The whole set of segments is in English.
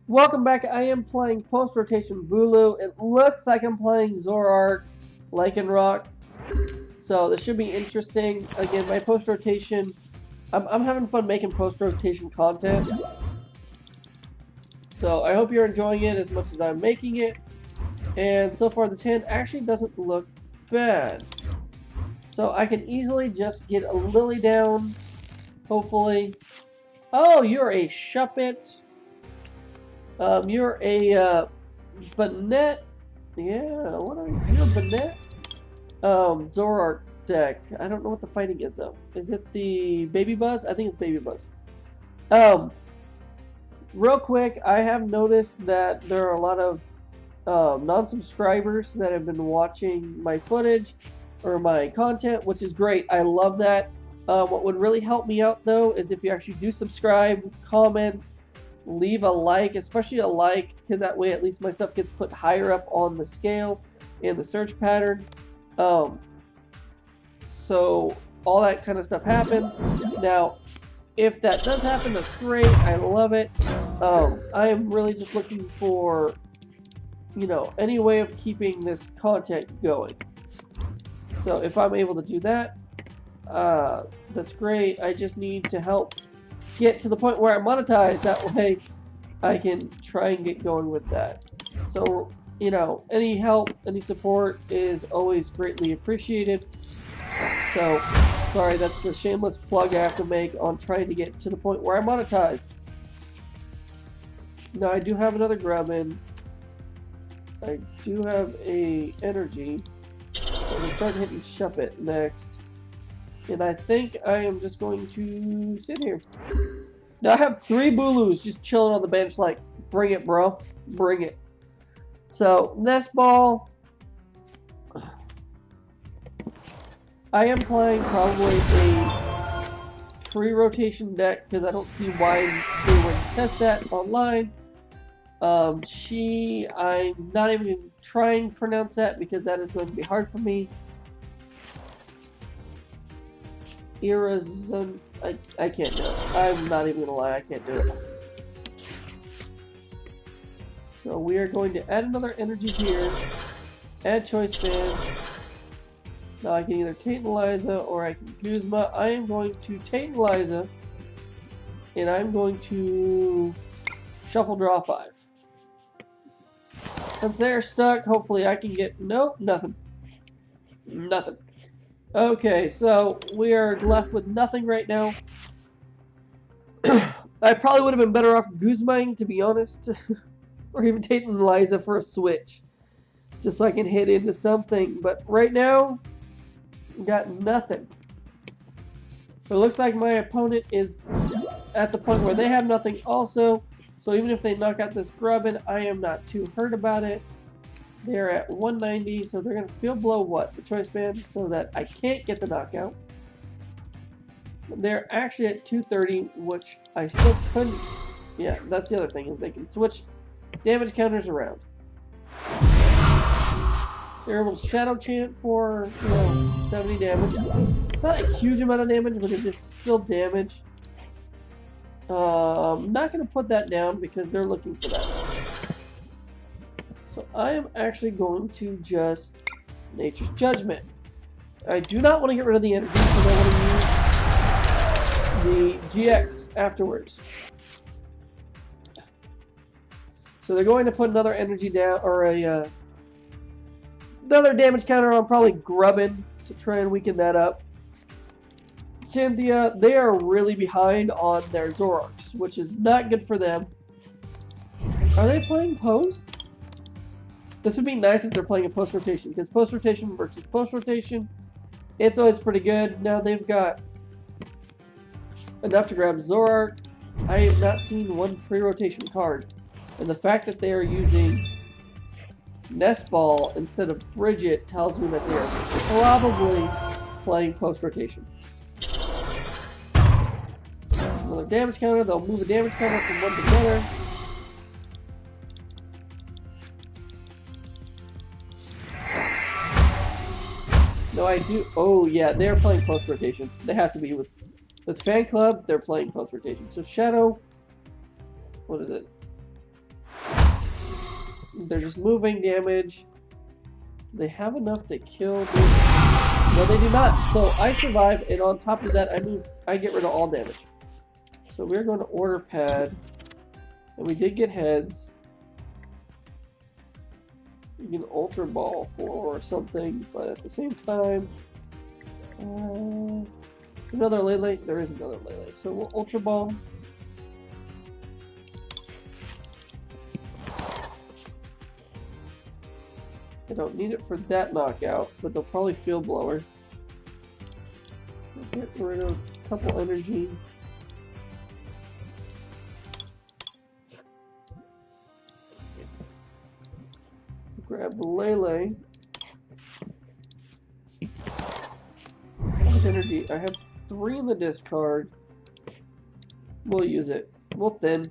Welcome back. I am playing Post Rotation Bulu. It looks like I'm playing Zoroark, Lycanroc. So this should be interesting. Again, my post rotation. I'm having fun making post rotation content. So I hope you're enjoying it as much as I'm making it. And so far, this hand actually doesn't look bad. So I can easily just get a Lillie down, hopefully. Oh, you're a Shuppet. You're a Banette. Yeah, what are you? You're a Banette? Zoroark deck. I don't know what the fighting is though. Is it the Baby Bus? I think it's Baby Bus. Real quick, I have noticed that there are a lot of non-subscribers that have been watching my footage or my content, which is great. I love that. What would really help me out though is if you actually do subscribe, comment, leave a like, especially a like, because that way at least my stuff gets put higher up on the scale and the search pattern. So all that kind of stuff happens. Now, if that does happen, that's great. I love it. I am really just looking for, any way of keeping this content going. So if I'm able to do that, that's great. I just need to help get to the point where I monetize. That way I can try and get going with that. So, any help, any support is always greatly appreciated. So, sorry, that's the shameless plug I have to make on trying to get to the point where I monetize. Now, I do have another Grubbin. I do have a Energy. I'm going to start hitting Shuppet next. And I think I am just going to sit here. Now I have 3 Bulus just chilling on the bench like, bring it, bro. Bring it. So, Nest Ball. I am playing probably a pre-rotation deck because I don't see why they wouldn't test that online. I'm not even going to try and pronounce that because that is going to be hard for me. I can't do it. I'm not even gonna lie, I can't do it. So we are going to add another energy here. Add Choice Band. Now I can either Tate Liza or I can Guzma. I am going to Tate Liza. And I'm going to shuffle draw 5. Since they're stuck, hopefully I can get... Nope, nothing. Nothing. Okay, so we are left with nothing right now. I probably would have been better off Guzmaing, to be honest. Or even taking Liza for a switch. Just so I can hit into something. But right now, got nothing. So it looks like my opponent is at the point where they have nothing also. So even if they knock out this Grubbin, I am not too hurt about it. They're at 190, so they're going to field blow what? The Choice Band, so that I can't get the knockout. They're actually at 230, which I still couldn't. Yeah, that's the other thing, is they can switch damage counters around. They're able to Shadow Chant for, 70 damage. Not a huge amount of damage, but it is still damage. I'm not going to put that down because they're looking for that. So I am actually going to just Nature's Judgment. I do not want to get rid of the energy because I want to use the GX afterwards. So they're going to put another energy down, or another damage counter on probably Grubbin to try and weaken that up. Cynthia, they are really behind on their Zoroarks, which is not good for them. Are they playing post? This would be nice if they're playing a post rotation, because post rotation versus post rotation, it's always pretty good. Now they've got enough to grab Zoroark. I have not seen one pre-rotation card. And the fact that they are using Nest Ball instead of Bridget tells me that they are probably playing post rotation. Another damage counter, they'll move a damage counter from one to the other. No, I do. Oh, yeah, they're playing post rotation. They have to be with Fan Club. They're playing post rotation. So Shadow, what is it? They're just moving damage. They have enough to kill me. No, they do not. So I survive, and on top of that, I get rid of all damage. So we're going to Order Pad, and we did get heads. You can Ultra Ball for something, but at the same time, another Lele. There is another Lele. So we'll Ultra Ball. I don't need it for that knockout, but they'll probably Field Blower. I'll get rid of a couple energy. Grab the Lele. How much energy? I have 3 in the discard. We'll use it. We'll thin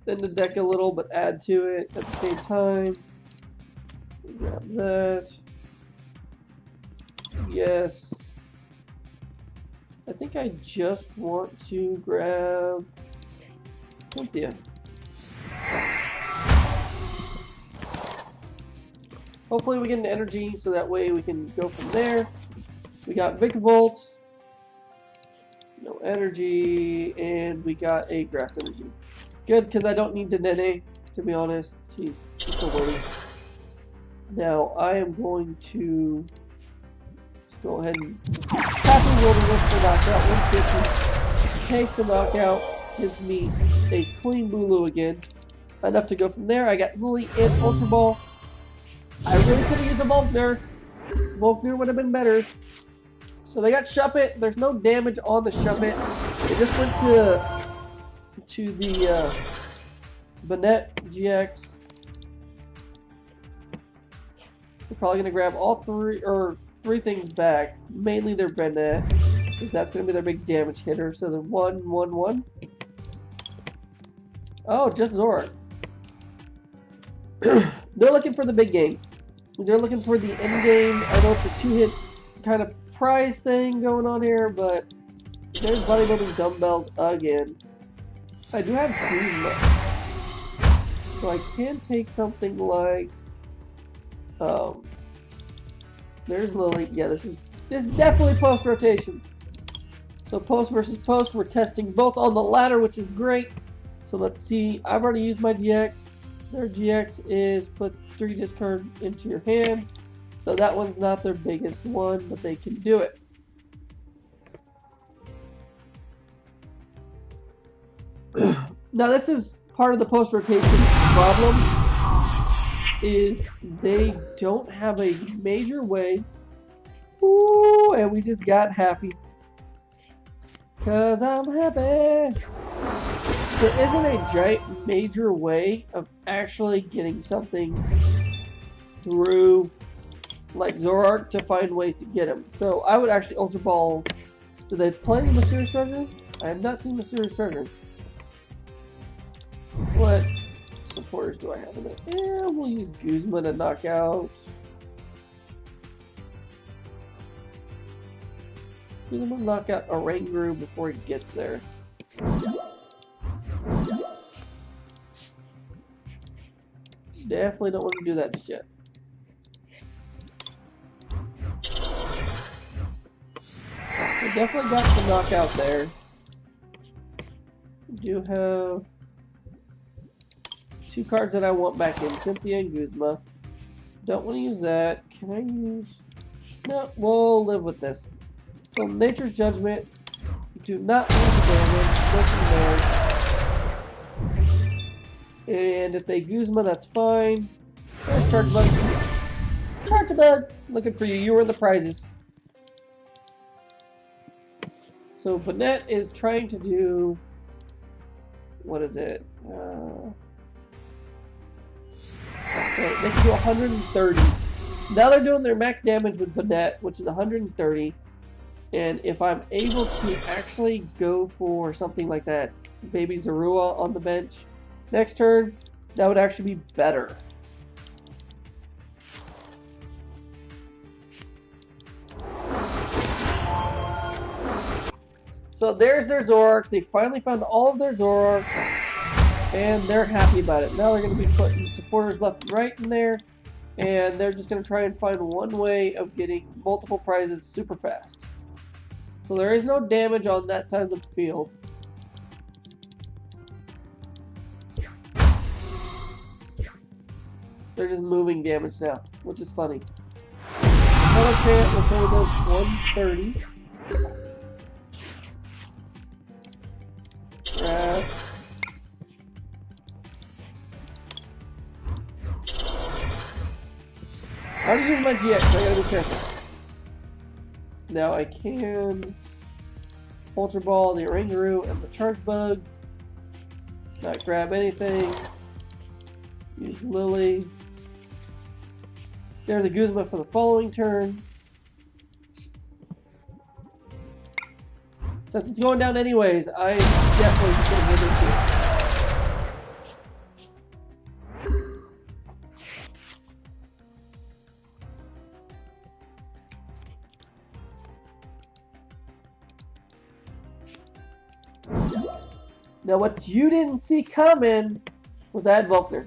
the deck a little, but add to it at the same time. Grab that. Yes. I think I just want to grab Cynthia. Hopefully we get an energy so that way we can go from there. We got Vikavolt. No energy. And we got a Grass Energy. Good, because I don't need Dedenne, to be honest. He's just a waste. Now, I am going to just go ahead and Tapu Bulu-GX for knockout. 150. Takes the knockout. Gives me a clean Bulu again. Enough to go from there. I got Lillie and Ultra Ball. I really could have used a Volkner. Volkner would have been better. So they got Shuppet. There's no damage on the Shuppet. It just went to the Banette-GX. We're probably gonna grab all three things back. Mainly their Banette, because that's gonna be their big damage hitter. So they're 1/1/1. Oh, just Zoroark. They're looking for the big game. They're looking for the end game. I know it's a 2-hit kind of prize thing going on here, but there's bodybuilding dumbbells again. I do have Guzma, so I can take something like there's Lillie. Yeah, this is definitely post rotation. So post versus post, we're testing both on the ladder, which is great. So let's see. I've already used my GX. Their GX is put 3 discard into your hand. So that one's not their biggest one, but they can do it. Now this is part of the post rotation problem, is they don't have a major way. Ooh, and we just got happy. 'Cause I'm happy. There isn't a giant major way of actually getting something through like Zoroark to find ways to get him. So I would actually Ultra Ball. Do they play the Mysterious Treasure? I have not seen Mysterious Treasure. What supporters do I have in it? Yeah, we'll use Guzma to knock out. Guzma will knock out Oranguru before he gets there. Definitely don't want to do that just yet. We definitely got the knockout there. We do have 2 cards that I want back in, Cynthia and Guzma. Don't want to use that. Can I use... No, we'll live with this. So Nature's Judgment. Do not lose the damage. Go from there. And if they Guzma, that's fine. There's Charjabug. Charjabug! Looking for you. You were the prizes. So Banette is trying to do... What is it? Okay, they can do 130. Now they're doing their max damage with Banette, which is 130. And if I'm able to actually go for something like that, Baby Zoroark on the bench, next turn, that would actually be better. So there's their Zoroarks. They finally found all of their Zoroarks. and they're happy about it. Now they're going to be putting supporters left and right in there, and they're just going to try and find one way of getting multiple prizes super fast. So there is no damage on that side of the field. They're just moving damage now, which is funny. Metal Chant will only does 130. I already used my GX, so I gotta be careful. Now I can Ultra Ball, the Oranguru, and the Charjabug. Not grab anything. Use Lillie. There's a Guzma for the following turn. Since it's going down anyways, I'm definitely just going to hit into it. Now what you didn't see coming was I had Volkner.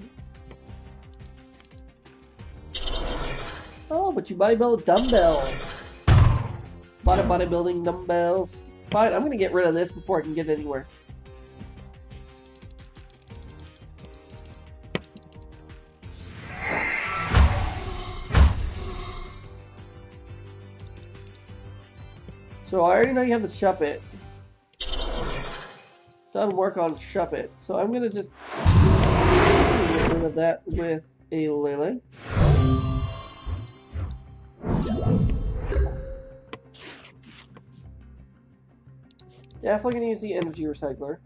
Oh, but you bodybuild dumbbells. Bodybuilding dumbbells. Fine, I'm gonna get rid of this before I can get anywhere. So I already know you have the Shuppet. Done work on Shuppet. So I'm gonna just get rid of that with a Lele. Definitely gonna use the Energy Recycler.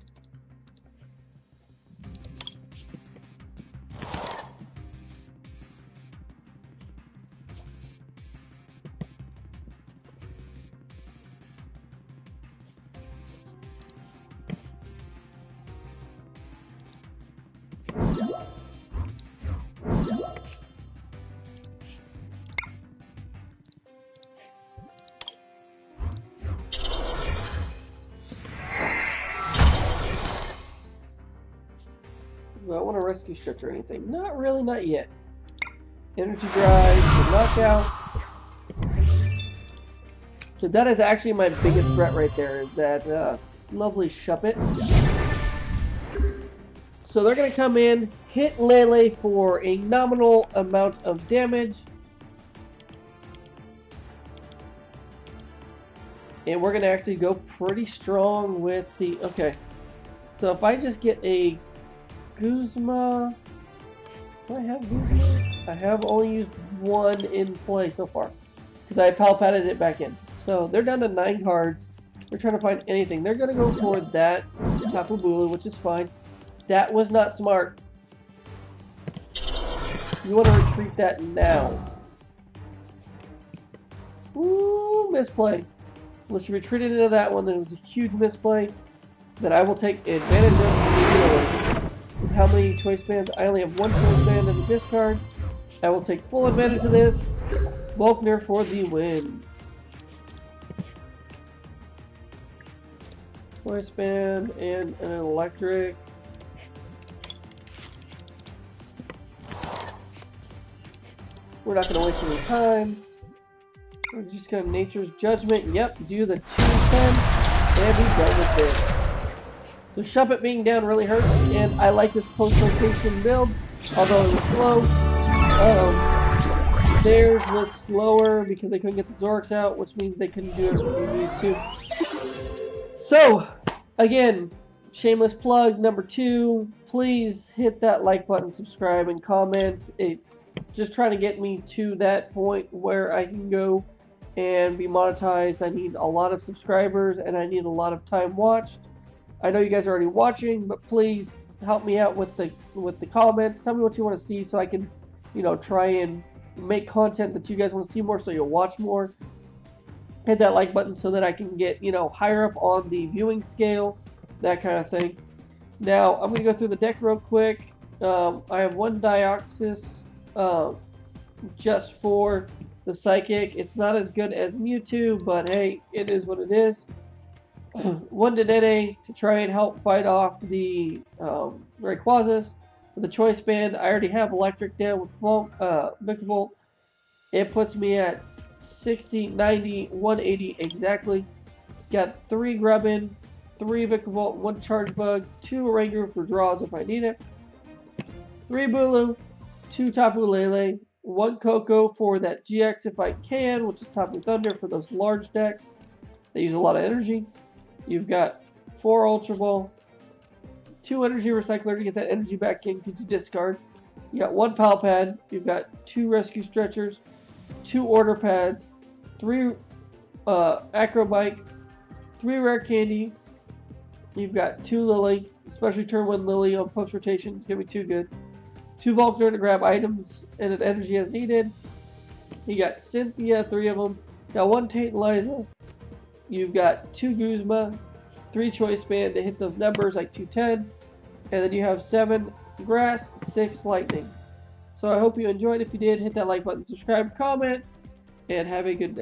Do I want to rescue stretch or anything? Not really, not yet. Energy drive, the knockout. So that is actually my biggest threat right there, is that lovely Shuppet. So they're going to come in, hit Lele for a nominal amount of damage. And we're going to actually go pretty strong with the... Okay. So if I just get a Guzma... Do I have Guzma? I have only used one in play so far. Because I Pal Padded it back in. So they're down to 9 cards. They're trying to find anything. They're going to go for that Tapu Bulu, which is fine. That was not smart. You want to retreat that now. Ooh, misplay. Unless you retreated into that one, then it was a huge misplay. Then I will take advantage of. With how many choice bands? I only have 1 choice band in the discard. I will take full advantage of this. Volkner for the win. Choice band and an electric. We're not going to waste any time. We're just going to Nature's Judgment. Yep, do the 210 and be done with this. So Shuppet being down really hurts, and I like this post-rotation build, although it was slow. Theirs was slower because they couldn't get the Zoroarks out, which means they couldn't do it when they needed to. So, again, shameless plug number 2. Please hit that like button, subscribe, and comment. Just trying to get me to that point where I can go and be monetized. I need a lot of subscribers, and I need a lot of time watched. I know you guys are already watching, but please help me out with the comments. Tell me what you want to see so I can, try and make content that you guys want to see more, so you'll watch more. Hit that like button so that I can get, higher up on the viewing scale, that kind of thing. Now, I'm going to go through the deck real quick. I have 1 Deoxys just for the Psychic. It's not as good as Mewtwo, but hey, it is what it is. 1 Dedenne to try and help fight off the Rayquazas. With the Choice Band, I already have electric down with Vikavolt. It puts me at 60, 90, 180 exactly. Got 3 Grubbin, 3 Vikavolt, 1 Charjabug, 2 Oranguru for draws if I need it, 3 Bulu, 2 Tapu Lele, 1 Koko for that GX if I can, which is Tapu Thunder for those large decks. They use a lot of energy. You've got 4 Ultra Ball, 2 Energy Recycler to get that energy back in because you discard. You got 1 Pal Pad. You've got 2 Rescue Stretchers, 2 Order Pads, 3 Acro Bike, 3 Rare Candy. You've got 2 Lillie, especially turn 1 Lillie on post rotation. It's going to be too good. 2 Volkner to grab items and an energy as needed. You got Cynthia, 3 of them. Got 1 Tate Liza. You've got 2 Guzma, 3 Choice Band to hit those numbers like 210. And then you have 7 Grass, 6 Lightning. So I hope you enjoyed. If you did, hit that like button, subscribe, comment, and have a good day.